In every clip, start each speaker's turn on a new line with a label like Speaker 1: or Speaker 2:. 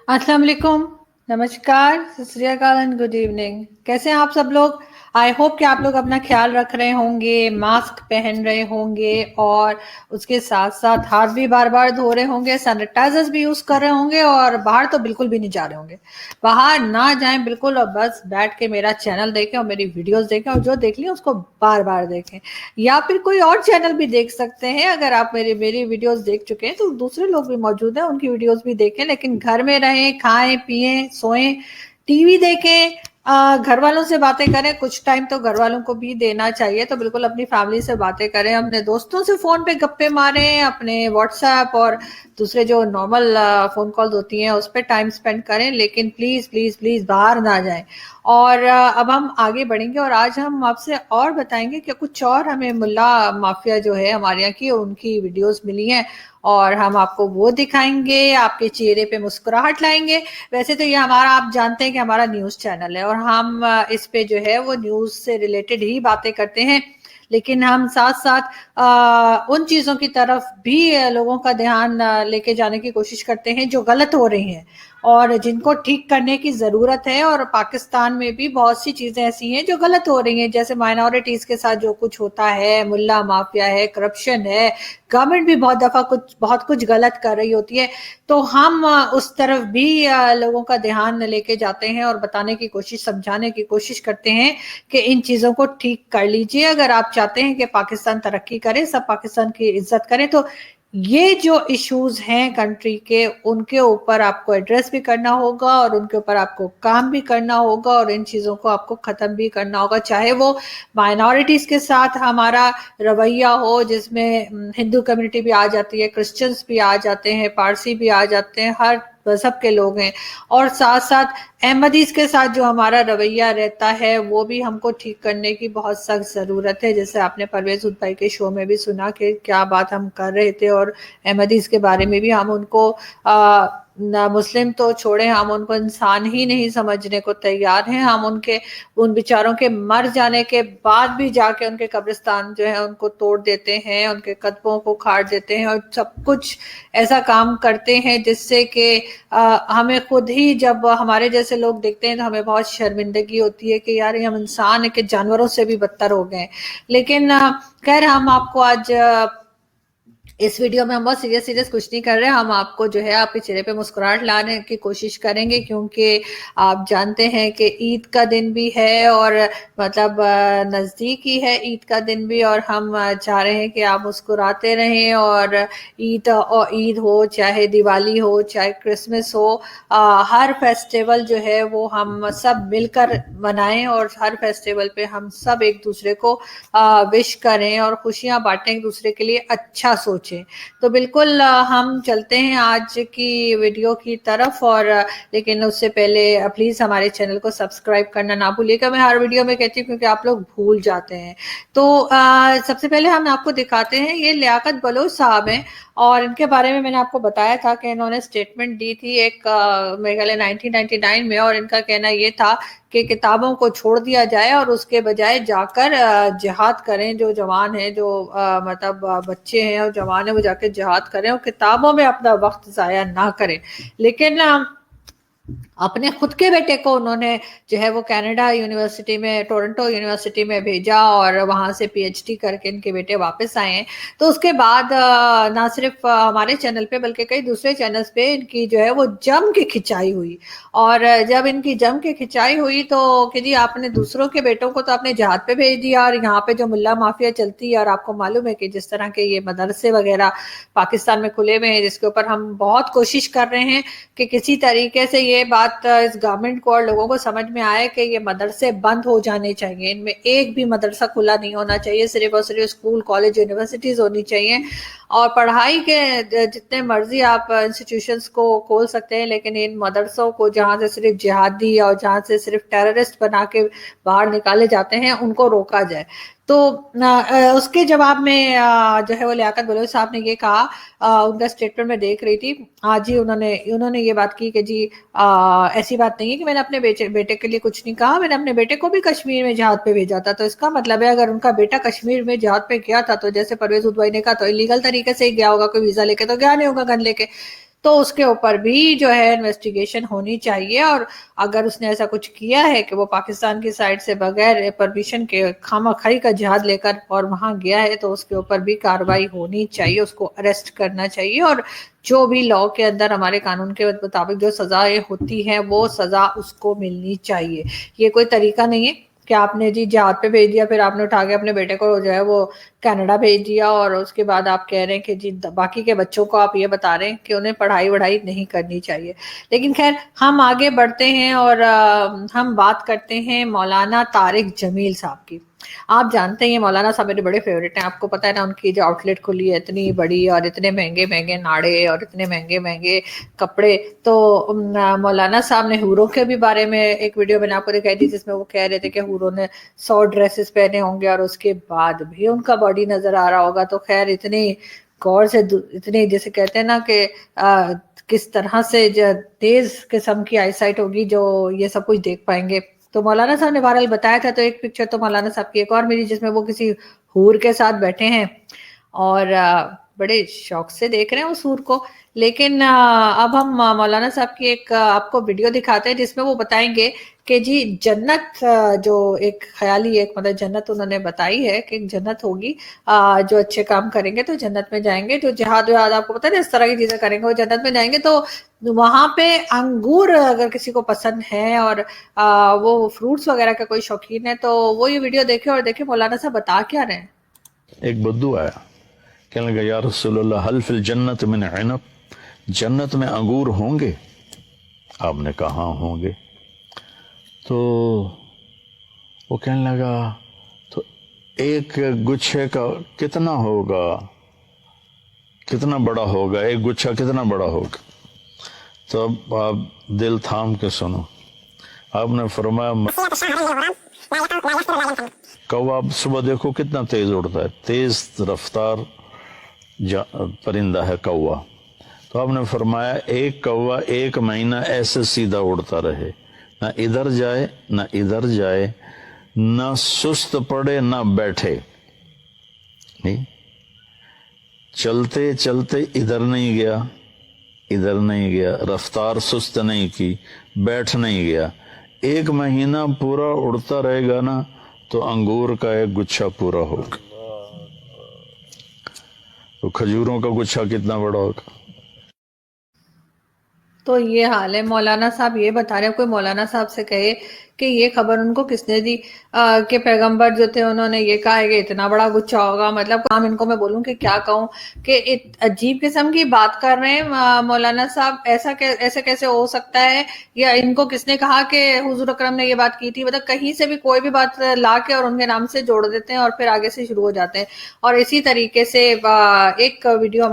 Speaker 1: अस्सलाम वालेकुम, नमस्कार, सत श्री अकाल एंड गुड इवनिंग। कैसे हैं आप सब लोग? आई होप कि आप लोग अपना ख्याल रख रहे होंगे, मास्क पहन रहे होंगे और उसके साथ साथ हाथ भी बार बार धो रहे होंगे, सैनिटाइजर्स भी यूज कर रहे होंगे और बाहर तो बिल्कुल भी नहीं जा रहे होंगे। बाहर ना जाएं बिल्कुल, और बस बैठ के मेरा चैनल देखें और मेरी वीडियोस देखें, और जो देख लिया उसको बार बार देखें, या फिर कोई और चैनल भी देख सकते हैं। अगर आप मेरी मेरी वीडियोस देख चुके हैं तो दूसरे लोग भी मौजूद हैं, उनकी वीडियोस भी देखें, लेकिन घर में रहें, खाएं पिएं सोएं, टीवी देखें, घर वालों से बातें करें। कुछ टाइम तो घर वालों को भी देना चाहिए, तो बिल्कुल अपनी फैमिली से बातें करें, अपने दोस्तों से फोन पे गप्पे मारें, अपने व्हाट्सएप और दूसरे जो नॉर्मल फोन कॉल्स होती हैं उस पर टाइम स्पेंड करें, लेकिन प्लीज प्लीज प्लीज बाहर ना जाएं। और अब हम आगे बढ़ेंगे और आज हम आपसे और बताएंगे कि कुछ और हमें मुल्ला माफिया जो है हमारे यहाँ की, उनकी वीडियोस मिली हैं और हम आपको वो दिखाएंगे, आपके चेहरे पे मुस्कुराहट लाएंगे। वैसे तो ये हमारा, आप जानते हैं कि हमारा न्यूज चैनल है और हम इस पे जो है वो न्यूज से रिलेटेड ही बातें करते हैं, लेकिन हम साथ साथ उन चीजों की तरफ भी लोगों का ध्यान लेके जाने की कोशिश करते हैं जो गलत हो रही हैं और जिनको ठीक करने की जरूरत है। और पाकिस्तान में भी बहुत सी चीजें ऐसी हैं जो गलत हो रही हैं, जैसे माइनॉरिटीज के साथ जो कुछ होता है, मुल्ला माफिया है, करप्शन है, गवर्नमेंट भी बहुत कुछ गलत कर रही होती है। तो हम उस तरफ भी लोगों का ध्यान लेके जाते हैं और बताने की कोशिश, समझाने की कोशिश करते हैं कि इन चीजों को ठीक कर लीजिए। अगर आप चाहते हैं कि पाकिस्तान तरक्की करे, सब पाकिस्तान की इज्जत करें, तो ये जो इश्यूज हैं कंट्री के, उनके ऊपर आपको एड्रेस भी करना होगा और उनके ऊपर आपको काम भी करना होगा और इन चीजों को आपको खत्म भी करना होगा। चाहे वो माइनॉरिटीज के साथ हमारा रवैया हो, जिसमें हिंदू कम्युनिटी भी आ जाती है, क्रिश्चियंस भी आ जाते हैं, पारसी भी आ जाते हैं, हर मजहब के लोग हैं, और साथ साथ अहमदीज के साथ जो हमारा रवैया रहता है वो भी हमको ठीक करने की बहुत सख्त जरूरत है। जैसे आपने परवेज भाई के शो में भी सुना कि क्या बात हम कर रहे थे, और अहमदीज के बारे में भी हम उनको ना मुस्लिम तो छोड़े, हम उनको इंसान ही नहीं समझने को तैयार हैं। हम उनके, उन बेचारों के मर जाने के बाद भी जाके उनके कब्रिस्तान जो है उनको तोड़ देते हैं, उनके कदमों को खाड़ देते हैं और सब कुछ ऐसा काम करते हैं जिससे कि हमें खुद ही, जब हमारे जैसे लोग देखते हैं तो हमें बहुत शर्मिंदगी होती है कि यार ये हम इंसान है कि जानवरों से भी बदतर हो गए। लेकिन खैर, हम आपको आज इस वीडियो में हम बहुत सीरियस सीरियस कुछ नहीं कर रहे हैं, हम आपको जो है आपके चेहरे पे मुस्कुराहट लाने की कोशिश करेंगे, क्योंकि आप जानते हैं कि ईद का दिन भी है और मतलब नज़दीक ही है ईद का दिन भी, और हम चाह रहे हैं कि आप मुस्कुराते रहें। और ईद हो, चाहे दिवाली हो, चाहे क्रिसमस हो, हर फेस्टिवल जो है वो हम सब मिलकर मनाएं और हर फेस्टिवल पे हम सब एक दूसरे को विश करें और खुशियां बांटें, एक दूसरे के लिए अच्छा सोचें। तो बिल्कुल हम चलते हैं आज की वीडियो की तरफ, और लेकिन उससे पहले प्लीज हमारे चैनल को सब्सक्राइब करना ना भूलिएगा। मैं हर वीडियो में कहती हूँ क्योंकि आप लोग भूल जाते हैं। तो सबसे पहले हम आपको दिखाते हैं, ये लियाकत बलोच साहब हैं और इनके बारे में मैंने आपको बताया था कि इन्होंने स्टेटमेंट दी थी एक मेरे ख्याल 1999 में, और इनका कहना ये था कि किताबों को छोड़ दिया जाए और उसके बजाय जाकर जिहाद करें। जो जवान हैं, जो मतलब बच्चे हैं और जवान हैं, वो जाकर जिहाद करें और किताबों में अपना वक्त जाया ना करें। लेकिन अपने खुद के बेटे को उन्होंने जो है वो कनाडा यूनिवर्सिटी में, टोरंटो यूनिवर्सिटी में भेजा और वहां से पीएचडी करके इनके बेटे वापस आए हैं। तो उसके बाद ना सिर्फ हमारे चैनल पे बल्कि कई दूसरे चैनल्स पे इनकी जो है वो जम के खिंचाई हुई। और जब इनकी जम के खिंचाई हुई तो कि जी आपने दूसरों के बेटों को तो आपने जहाद पे भेज दिया, और यहाँ पे जो मुल्ला माफिया चलती है, और आपको मालूम है कि जिस तरह के ये मदरसे वगैरह पाकिस्तान में खुले हुए हैं, जिसके ऊपर हम बहुत कोशिश कर रहे हैं कि किसी तरीके से ये बात इस गवर्नमेंट को और लोगों को समझ में आए कि ये मदरसे बंद हो जाने चाहिए, इनमें एक भी मदरसा खुला नहीं होना चाहिए, सिर्फ और सिर्फ स्कूल कॉलेज यूनिवर्सिटीज होनी चाहिए। और पढ़ाई के जितने मर्जी आप इंस्टीट्यूशंस को खोल सकते हैं, लेकिन इन मदरसों को जहाँ से सिर्फ जिहादी और जहाँ से सिर्फ टेररिस्ट बना के बाहर निकाले जाते हैं, उनको रोका जाए। تو اس کے جواب میں جو ہے وہ لیاقت بلوچ صاحب نے یہ کہا، ان کا اسٹیٹمنٹ میں دیکھ رہی تھی آج ہی، انہوں نے یہ بات کی کہ جی ایسی بات نہیں ہے کہ میں نے اپنے بیٹے کے لیے کچھ نہیں کہا، میں نے اپنے بیٹے کو بھی کشمیر میں جہاد پہ بھیجا تھا، تو اس کا مطلب ہے اگر ان کا بیٹا کشمیر میں جہاد پہ گیا تھا تو جیسے پرویز ادوئی نے کہا تو انلیگل طریقے سے ہی گیا ہوگا، کوئی ویزا لے کے تو گیا نہیں ہوگا گن لے کے، تو اس کے اوپر بھی جو ہے انویسٹیگیشن ہونی چاہیے، اور اگر اس نے ایسا کچھ کیا ہے کہ وہ پاکستان کی سائڈ سے بغیر پرمیشن کے خامہ خواہی کا جہاد لے کر اور وہاں گیا ہے تو اس کے اوپر بھی کارروائی ہونی چاہیے، اس کو اریسٹ کرنا چاہیے، اور جو بھی لا کے اندر ہمارے قانون کے مطابق جو سزائیں ہوتی ہیں وہ سزا اس کو ملنی چاہیے۔ یہ کوئی طریقہ نہیں ہے کہ آپ نے جی جہاد پہ بھیج دیا، پھر آپ نے اٹھا کے اپنے بیٹے کو جو ہے وہ کینیڈا بھیج دیا، اور اس کے بعد آپ کہہ رہے ہیں کہ جی باقی کے بچوں کو آپ یہ بتا رہے ہیں کہ انہیں پڑھائی وڑھائی نہیں کرنی چاہیے۔ لیکن خیر ہم آگے بڑھتے ہیں اور ہم بات کرتے ہیں مولانا طارق جمیل صاحب کی۔ آپ جانتے ہیں یہ مولانا صاحب میرے بڑے فیورٹ ہیں، آپ کو پتہ ہے نا ان کی جو آؤٹ لیٹ کھلی ہے اتنی بڑی، اور اتنے مہنگے مہنگے ناڑے اور اتنے مہنگے مہنگے کپڑے۔ تو مولانا صاحب نے حوروں کے بھی بارے میں ایک ویڈیو بنا کو دکھائی تھی جس میں وہ کہہ رہے تھے کہ حوروں نے 100 ڈریسز پہنے ہوں گے اور اس کے بعد بھی ان کا باڈی نظر آ رہا ہوگا۔ تو خیر اتنی غور سے، اتنی جیسے کہتے ہیں نا کہ کس طرح سے تیز قسم کی آئی سائٹ ہوگی جو یہ سب کچھ دیکھ پائیں گے۔ تو مولانا صاحب نے بہرحال بتایا تھا، تو ایک پکچر تو مولانا صاحب کی ایک اور ملی جس میں وہ کسی حور کے ساتھ بیٹھے ہیں اور بڑے شوق سے دیکھ رہے ہیں اس حور کو۔ لیکن اب ہم مولانا صاحب کی ایک آپ کو ویڈیو دکھاتے ہیں جس میں وہ بتائیں گے کہ جی جنت جو ایک خیالی ایک مطلب جنت انہوں نے بتائی ہے کہ ایک جنت ہوگی، جو اچھے کام کریں گے تو جنت میں جائیں گے، جو جہاد وہاد آپ کو پتہ ہے اس طرح کی چیزیں کریں گے وہ جنت میں جائیں گے۔ تو وہاں پہ انگور اگر کسی کو پسند ہے اور وہ فروٹس وغیرہ کا کوئی شوقین ہے تو وہ یہ ویڈیو دیکھے اور دیکھے مولانا صاحب بتا کیا رہے ہیں۔
Speaker 2: ایک بدو آیا، کہنے لگا یا رسول اللہ حل فی الجنت من عنب، جنت میں انگور ہوں گے؟ آپ نے کہا ہاں ہوں گے۔ تو وہ کہنے لگا تو ایک گچھے کا کتنا ہوگا، کتنا بڑا ہوگا، ایک گچھا کتنا بڑا ہوگا؟ تو اب آپ دل تھام کے سنو، آپ نے فرمایا کوا صبح دیکھو کتنا تیز اڑتا ہے، تیز رفتار پرندہ ہے کوا، تو آپ نے فرمایا ایک کوا 1 مہینہ ایسے سیدھا اڑتا رہے، نہ ادھر جائے نہ ادھر جائے، نہ سست پڑے نہ بیٹھے، نہیں چلتے چلتے ادھر نہیں گیا ادھر نہیں گیا، رفتار سست نہیں کی، بیٹھ نہیں گیا، 1 مہینہ پورا اڑتا رہے گا نا تو انگور کا ایک گچھا پورا ہوگا۔ تو کھجوروں کا گچھا کتنا بڑا ہوگا؟
Speaker 1: تو یہ حال ہے۔ مولانا صاحب یہ بتا رہے ہیں، کوئی مولانا صاحب سے کہے کہ یہ خبر ان کو کس نے دی کہ پیغمبر جو تھے انہوں نے یہ کہا ہے کہ اتنا بڑا گچھا ہوگا، مطلب کام ان کو میں بولوں کہ کیا کہوں کہ عجیب قسم کی بات کر رہے ہیں مولانا صاحب، ایسا کیسے ہو سکتا ہے؟ یا ان کو کس نے کہا کہ حضور اکرم نے یہ بات کی تھی؟ مطلب کہیں سے بھی کوئی بھی بات لا کے اور ان کے نام سے جوڑ دیتے ہیں اور پھر آگے سے شروع ہو جاتے ہیں۔ اور اسی طریقے سے ایک ویڈیو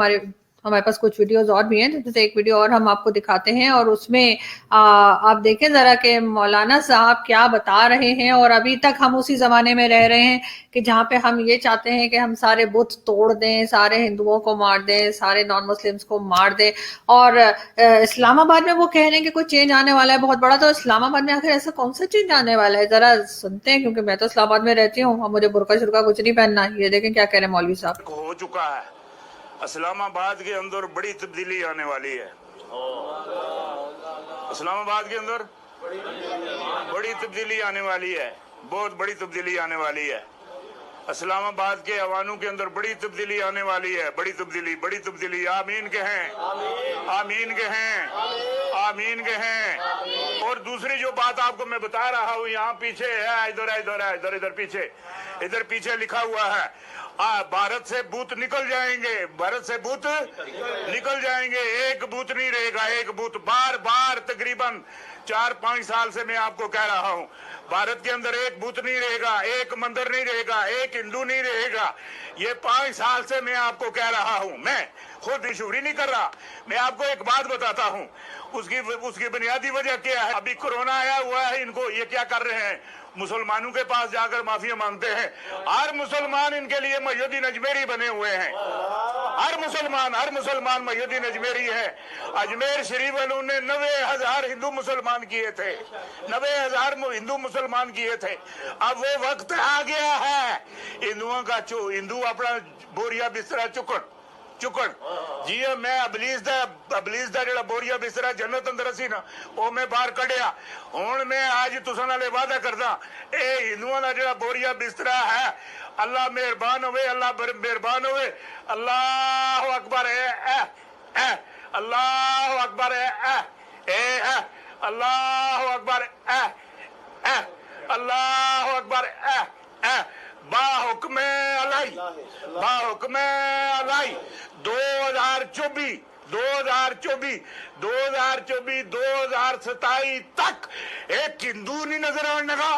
Speaker 1: ہمارے پاس کچھ ویڈیوز اور بھی ہیں، جیسے ایک ویڈیو اور ہم آپ کو دکھاتے ہیں اور اس میں آپ دیکھیں ذرا کہ مولانا صاحب کیا بتا رہے ہیں۔ اور ابھی تک ہم اسی زمانے میں رہ رہے ہیں کہ جہاں پہ ہم یہ چاہتے ہیں کہ ہم سارے بت توڑ دیں، سارے ہندوؤں کو مار دیں، سارے نان مسلمز کو مار دیں، اور اسلام آباد میں وہ کہہ رہے ہیں کہ کوئی چینج آنے والا ہے بہت بڑا۔ تو اسلام آباد میں آخر ایسا کون سا چینج آنے والا ہے؟ ذرا سنتے ہیں، کیونکہ میں تو اسلام آباد میں رہتی ہوں اور مجھے برقع شرقہ کچھ نہیں پہننا۔ یہ دیکھیں کیا کہہ رہے ہیں مولوی صاحب۔
Speaker 3: ہو چکا ہے، اسلام آباد کے اندر بڑی تبدیلی آنے والی ہے، اسلام آباد کے اندر بڑی تبدیلی آنے والی ہے، بہت بڑی تبدیلی آنے والی ہے، اسلام آباد کے عوانوں کے اندر بڑی تبدیلی آنے والی ہے، بڑی تبدیلی۔ آمین کہیں، آمین کہیں، آمین کہیں۔ اور دوسری جو بات آپ کو میں بتا رہا ہوں، یہاں پیچھے ہے، ادھر پیچھے لکھا ہوا ہے بھارت سے بھوت نکل جائیں گے، بھارت سے بھوت نکل جائیں گے، ایک بھوت نہیں رہے گا، ایک بھوت بار بار تقریباً 4-5 साल से मैं आपको कह रहा हूं, भारत के अंदर एक बुत नहीं रहेगा, एक मंदिर नहीं रहेगा, एक हिंदू नहीं रहेगा। ये 5 साल से मैं आपको कह रहा हूं, मैं खुद मशहूरी नहीं कर रहा। मैं आपको एक बात बताता हूं, उसकी बुनियादी वजह क्या है। अभी कोरोना आया हुआ है, इनको ये क्या कर रहे हैं, मुसलमानों के पास जाकर माफिया मांगते हैं। हर मुसलमान इनके लिए मय्युद्दीन अजमेरी बने हुए हैं। हर मुसलमान मय्युद्दीन अजमेरी है। अजमेर शरीफ वालों ने 90,000 हिंदू मुसलमान किए थे, 90,000 हिंदू मुसलमान किए थे। अब वो वक्त आ गया है हिंदुओं का, हिंदू अपना बोरिया बिस्तरा चुकन जी। मैं अबलीस दा जेड़ा बोरिया बिस्तरा जन्नत अंदर सी ना, वो मैं बाहर कढ़िया। हुण मैं आज तुसां नाल वादा करदा, ए हिंदुओं दा जेड़ा बोरिया बिस्तरा है, अल्लाह मेहरबान होवे, अल्लाह मेहरबान होवे। अल्लाह अकबर है, अल्लाह अकबर है, अल्लाह अकबर है, अल्लाह अकबर है। बाहुक्म अलाई 2027 तक एक हिंदू नहीं नजर आने लगा।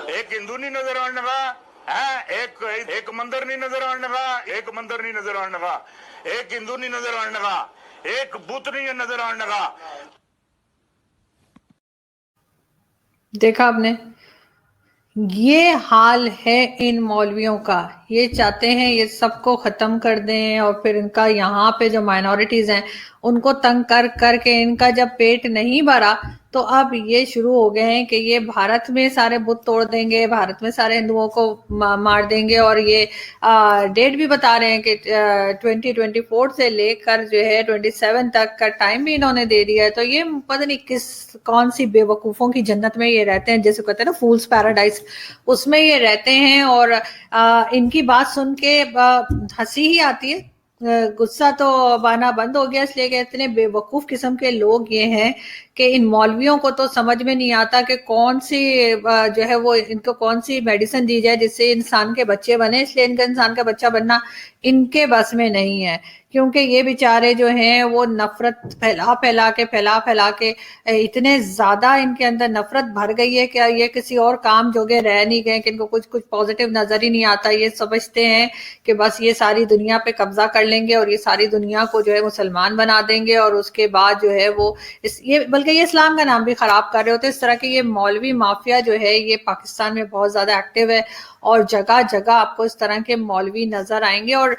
Speaker 3: एक हिंदू नहीं नजर आने लगा है, एक मंदिर नहीं नजर आने लगा, एक मंदिर नहीं नजर आने लगा, एक हिंदू नहीं नजर आने लगा, एक बुत नहीं नजर आने लगा।
Speaker 1: देखा आपने, ये हाल है इन मौलवियों का। ये चाहते हैं ये सबको खत्म कर दें, और फिर इनका यहाँ पे जो माइनॉरिटीज हैं उनको तंग कर करके इनका जब पेट नहीं भरा, तो अब ये शुरू हो गए हैं कि ये भारत में सारे बुत तोड़ देंगे, भारत में सारे हिंदुओं को मार देंगे। और ये डेट भी बता रहे हैं कि 2024 से लेकर जो है 27 तक का टाइम भी इन्होंने दे दिया है। तो ये पता नहीं कौन सी बेवकूफ़ों की जन्नत में ये रहते हैं, जैसे कहते हैं ना फूल्स पैराडाइज, उसमें ये रहते हैं। और इनकी बात सुन के हंसी ही आती है, गुस्सा तो आना बंद हो गया, इसलिए कि इतने बेवकूफ किस्म के लोग ये हैं कि इन मौलवियों को तो समझ में नहीं आता कि कौन सी जो है वो इनको कौन सी मेडिसिन दी जाए जिससे इंसान के बच्चे बने। इसलिए इनका इंसान का बच्चा बनना इनके बस में नहीं है, क्योंकि ये बेचारे जो हैं वो नफरत फैला के इतने ज्यादा इनके अंदर नफरत भर गई है कि ये किसी और काम जोगे रह नहीं गए, कि इनको कुछ पॉजिटिव नजर ही नहीं आता। ये समझते हैं कि बस ये सारी दुनिया पे कब्जा कर लेंगे और ये सारी दुनिया को जो है मुसलमान बना देंगे, और उसके बाद जो है वो बल्कि ये इस्लाम का नाम भी खराब कर रहे होते। इस तरह के ये मौलवी माफिया जो है ये पाकिस्तान में बहुत ज्यादा एक्टिव है, और जगह जगह आपको इस तरह के मौलवी नजर आएंगे। और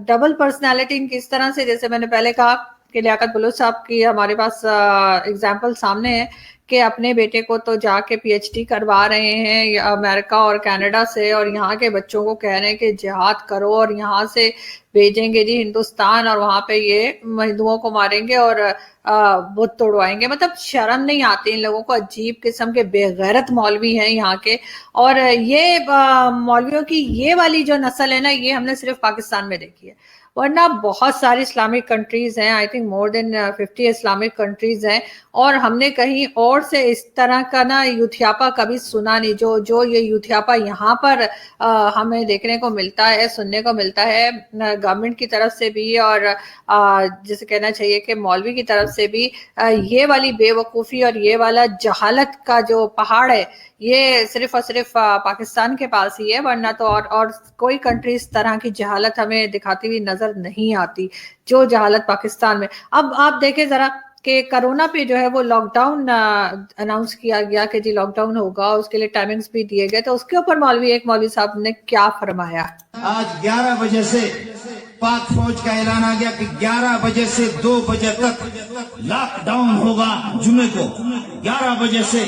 Speaker 1: डबल पर्सनैलिटी किस तरह से, जैसे मैंने पहले कहा कि लियाकत बलूच साहब की हमारे पास एग्जाम्पल सामने है कि अपने बेटे को तो जाके PhD करवा रहे हैं अमेरिका और कनाडा से, और यहाँ के बच्चों को कह रहे हैं कि जिहाद करो, और यहाँ से भेजेंगे जी हिंदुस्तान, और वहां पे ये हिंदुओं को मारेंगे और बुत तोड़वाएंगे। मतलब शर्म नहीं आती इन लोगों को। अजीब किस्म के बेगैरत मौलवी हैं यहाँ के। और ये मौलवियों की ये वाली जो नस्ल है ना, ये हमने सिर्फ पाकिस्तान में देखी है, वरना बहुत सारी इस्लामिक कंट्रीज हैं। I think more than 50 Islamic countries हैं, और हमने कहीं और से इस तरह का ना यूथियापा कभी सुना नहीं। जो ये यूथियापा यहाँ पर हमें देखने को मिलता है, सुनने को मिलता है गवर्नमेंट की तरफ से भी, और जैसे कहना चाहिए कि मौलवी की तरफ से भी, ये वाली बेवकूफ़ी और ये वाला जहालत का जो पहाड़ है, ये सिर्फ और सिर्फ पाकिस्तान के पास ही है, वरना तो और कोई कंट्री इस तरह की जहालत हमें दिखाती हुई नजर नहीं आती जो जहालत पाकिस्तान में। अब आप देखें जरा कि कोरोना पे जो है वो लॉकडाउन अनाउंस किया गया कि जी लॉकडाउन होगा, उसके लिए टाइमिंग्स भी दिए गए, तो उसके ऊपर एक मौलवी साहब ने क्या फरमाया।
Speaker 4: आज 11 बजे से पाक फौज का ऐलान आ गया कि 11 बजे से 2 बजे तक लॉकडाउन होगा। जुमे को 11 बजे से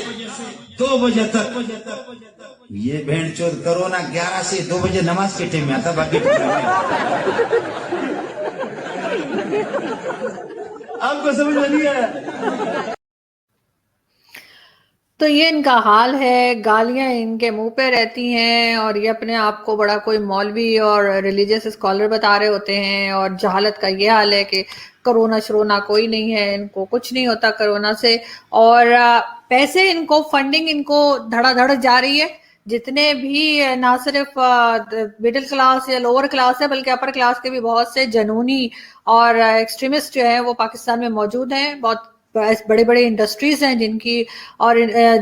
Speaker 4: 2 बजे तक। ये भेड़चोद कोरोना 11 से 2 बजे नमाज के टाइम में आता, बाकी आपको समझ में नहीं आया।
Speaker 1: तो ये इनका हाल है, गालियां इनके मुंह पे रहती हैं, और ये अपने आप को बड़ा कोई मौलवी और रिलीजियस स्कॉलर बता रहे होते हैं। और जहालत का ये हाल है कि कोरोना शरोना कोई नहीं है, इनको कुछ नहीं होता कोरोना से, और पैसे इनको फंडिंग इनको धड़ाधड़ जा रही है। जितने भी نہ صرف मिडिल क्लास या लोअर क्लास है बल्कि अपर क्लास के भी बहुत से जनूनी और एक्सट्रीमिस्ट जो है वो पाकिस्तान में मौजूद हैं. बहुत बड़े बड़े इंडस्ट्रीज हैं जिनकी, और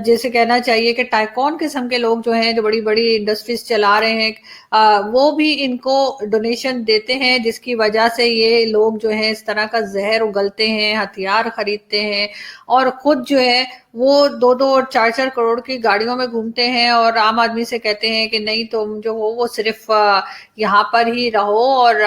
Speaker 1: जैसे कहना चाहिए कि टाइकॉन किस्म के लोग जो हैं जो बड़ी बड़ी इंडस्ट्रीज चला रहे हैं, वो भी इनको डोनेशन देते हैं, जिसकी वजह से ये लोग जो हैं इस तरह का जहर उगलते हैं, हथियार खरीदते हैं और खुद जो है वो 2-2 और 4-4 करोड़ की गाड़ियों में घूमते हैं और आम आदमी से कहते हैं कि नहीं तुम जो हो वो सिर्फ यहाँ पर ही रहो और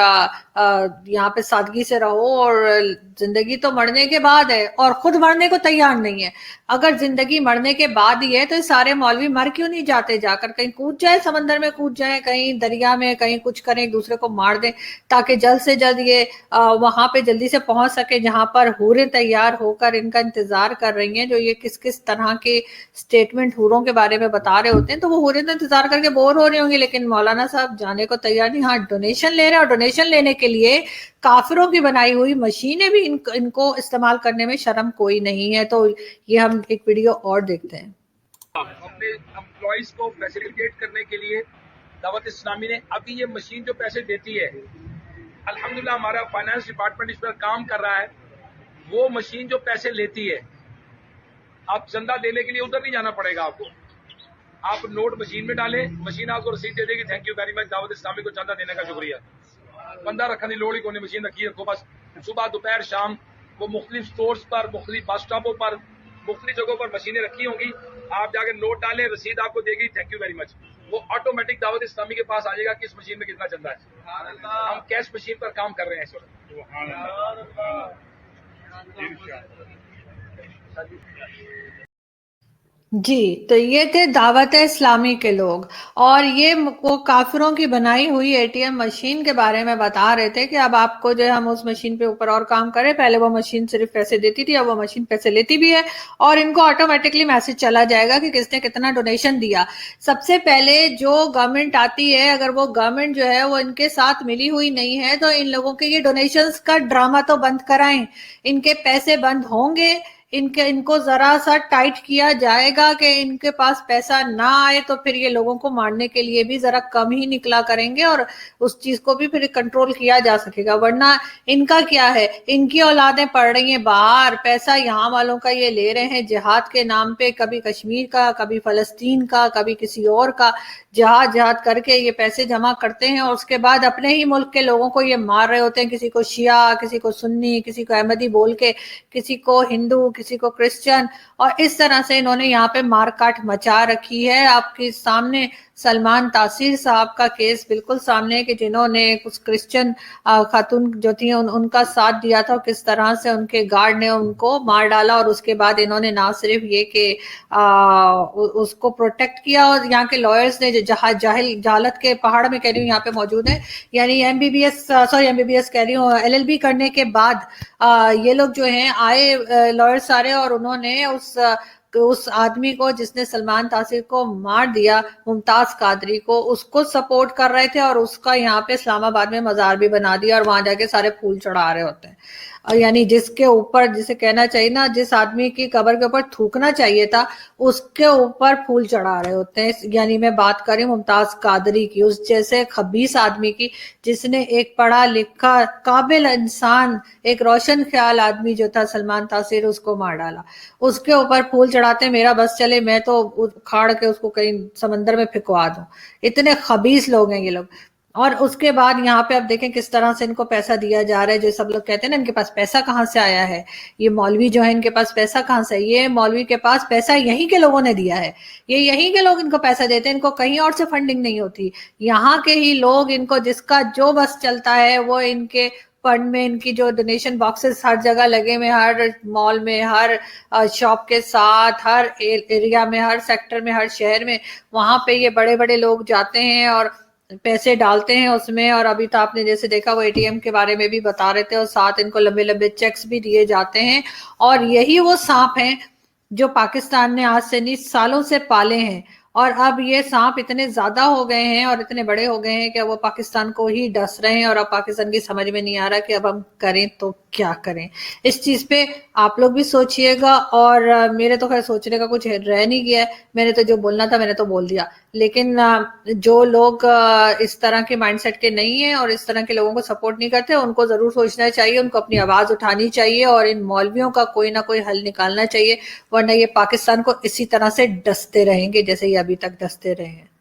Speaker 1: यहाँ पे सादगी से रहो और जिंदगी तो मरने के बाद है, और खुद मरने को तैयार नहीं है. अगर जिंदगी मरने के बाद ही है तो सारे मौलवी मर क्यों नहीं जाते, जाकर कहीं कूद जाए, समंदर में कूद जाए, कहीं दरिया में, कहीं कुछ करें, एक दूसरे को मार दें ताकि जल्द से जल्द ये वहां पे जल्दी से पहुंच सके जहां पर हूरें तैयार होकर इनका इंतजार कर रही हैं. जो ये किस किस तरह के स्टेटमेंट हूरों के बारे में बता रहे होते हैं, तो वो हूरें तो इंतजार करके बोर हो रही होंगी, लेकिन मौलाना साहब जाने को तैयार नहीं. हाँ, डोनेशन ले रहे हैं और डोनेशन लेने के लिए काफिरों की बनाई हुई मशीनें भी इनको इस्तेमाल करने में शर्म कोई नहीं है. तो ये हम एक वीडियो और देखते हैं.
Speaker 5: अपने एम्प्लॉइज को फैसिलिटेट करने के लिए दावत इस्लामी ने अभी ये मशीन जो पैसे देती है, अल्हम्दुलिल्लाह हमारा फाइनेंस डिपार्टमेंट इस पर काम कर रहा है. वो मशीन जो पैसे लेती है, आप चंदा देने के लिए उधर नहीं जाना पड़ेगा आपको. आप नोट मशीन में डालें, मशीन आपको रसीद दे देगी, thank you very much Dawat Islami को चंदा देने का शुक्रिया. बंदा रखने की लोड़ ही कोई, मशीन रखी रखो बस. सुबह दोपहर शाम वो मुख्तलिफ स्टोर्स पर, मुख्तलिफ बस स्टॉपों पर, मुख्तलिफ जगहों पर मशीनें रखी होंगी. आप जाके नोट डालें, रसीद आपको देगी, थैंक यू वेरी मच. वो ऑटोमेटिक दावत इस्लामी के पास आ जाएगा किस मशीन में कितना चंदा है. हम कैश मशीन पर काम कर रहे हैं इस वक्त.
Speaker 1: जी, तो ये थे दावत इस्लामी के लोग, और ये वो काफिरों की बनाई हुई एटीएम मशीन के बारे में बता रहे थे कि अब आपको जो है हम उस मशीन पे ऊपर और काम करें. पहले वो मशीन सिर्फ पैसे देती थी, अब वो मशीन पैसे लेती भी है और इनको ऑटोमेटिकली मैसेज चला जाएगा कि किसने कितना डोनेशन दिया. सबसे पहले जो गवर्नमेंट आती है, अगर वो गवर्नमेंट जो है वो इनके साथ मिली हुई नहीं है तो इन लोगों के ये डोनेशंस का ड्रामा तो बंद कराएं. इनके पैसे बंद होंगे, इनको जरा सा टाइट किया जाएगा कि इनके पास पैसा ना आए, तो फिर ये लोगों को मारने के लिए भी जरा कम ही निकला करेंगे और उस चीज को भी फिर कंट्रोल किया जा सकेगा. वरना इनका क्या है, इनकी औलादें पढ़ रही हैं बाहर, पैसा यहाँ वालों का ये ले रहे हैं जिहाद के नाम पे, कभी कश्मीर का, कभी फलस्तीन का, कभी किसी और का, जिहाद करके ये पैसे जमा करते हैं और उसके बाद अपने ही मुल्क के लोगों को ये मार रहे होते हैं. किसी को शिया, किसी को सुन्नी, किसी को अहमदी बोल के, किसी को हिंदू, किसी को क्रिश्चियन, और इस तरह से इन्होंने यहाँ पे मारकाट मचा रखी है. आपके सामने सलमान तासीर साहब का केस बिल्कुल सामने है कि जिन्होंने कुछ क्रिश्चियन खातून जो थी उनका साथ दिया था, किस तरह से उनके गार्ड ने उनको मार डाला और उसके बाद इन्होंने ना सिर्फ ये कि उसको प्रोटेक्ट किया, और यहाँ के लॉयर्स ने जहालत के पहाड़ में कह रही हूँ यहाँ पे मौजूद है, यानी एमबीबीएस कह रही हूँ, एलएलबी करने के बाद ये लोग जो हैं आए लॉयर सारे, और उन्होंने उस आदमी को जिसने सलमान तासीर को मार दिया, मुमताज कादरी को, उसको सपोर्ट कर रहे थे और उसका यहाँ पे इस्लामाबाद में मजार भी बना दिया और वहां जाके सारे फूल चढ़ा रहे होते हैं. यानी जिसके ऊपर, जिसे कहना चाहिए ना, जिस आदमी की कब्र के ऊपर थूकना चाहिए था उसके ऊपर फूल चढ़ा रहे होते हैं. यानी मैं बात कर रही हूँ मुमताज कादरी की, उस जैसे खबीस आदमी की जिसने एक पढ़ा लिखा काबिल इंसान, एक रोशन ख्याल आदमी जो था सलमान तासीर, उसको मार डाला. उसके ऊपर फूल चढ़ाते मेरा बस चले, मैं तो उखाड़ के उसको कहीं समंदर में फिकवा दूं. इतने खबीस लोग हैं ये लोग. और उसके बाद यहाँ पे आप देखें किस तरह से इनको पैसा दिया जा रहा है. जो सब लोग कहते हैं ना इनके पास पैसा कहाँ से आया है, ये मौलवी जो है इनके पास पैसा कहाँ से, ये मौलवी के पास पैसा यहीं के लोगों ने दिया है, ये यहीं के लोग इनको पैसा देते हैं, इनको कहीं और से फंडिंग नहीं होती. यहाँ के ही लोग इनको, जिसका जो बस चलता है वो इनके फंड में, इनकी जो डोनेशन बॉक्सेस हर जगह लगे हुए, हर मॉल में, हर शॉप के साथ, हर एरिया में, हर सेक्टर में, हर शहर में, वहां पे ये बड़े बड़े लोग जाते हैं और पैसे डालते हैं उसमें. और अभी तो आपने जैसे देखा वो एटीएम के बारे में भी बता रहे थे, और साथ इनको लंबे लंबे चेक्स भी दिए जाते हैं. और यही वो सांप हैं जो पाकिस्तान ने आज से नहीं सालों से पाले हैं اور اب یہ سانپ اتنے زیادہ ہو گئے ہیں اور اتنے بڑے ہو گئے ہیں کہ وہ پاکستان کو ہی ڈس رہے ہیں، اور اب پاکستان کی سمجھ میں نہیں آ رہا کہ اب ہم کریں تو کیا کریں۔ اس چیز پہ آپ لوگ بھی سوچئے گا، اور میرے تو خیر سوچنے کا کچھ رہ نہیں گیا ہے، میں نے تو جو بولنا تھا میں نے تو بول دیا، لیکن جو لوگ اس طرح کے مائنڈ سیٹ کے نہیں ہیں اور اس طرح کے لوگوں کو سپورٹ نہیں کرتے، ان کو ضرور سوچنا چاہیے، ان کو اپنی آواز اٹھانی چاہیے اور ان مولویوں کا کوئی نہ کوئی حل نکالنا چاہیے، ورنہ یہ پاکستان کو اسی طرح سے ڈستے رہیں گے جیسے یہ ابھی تک ڈستے رہے ہیں۔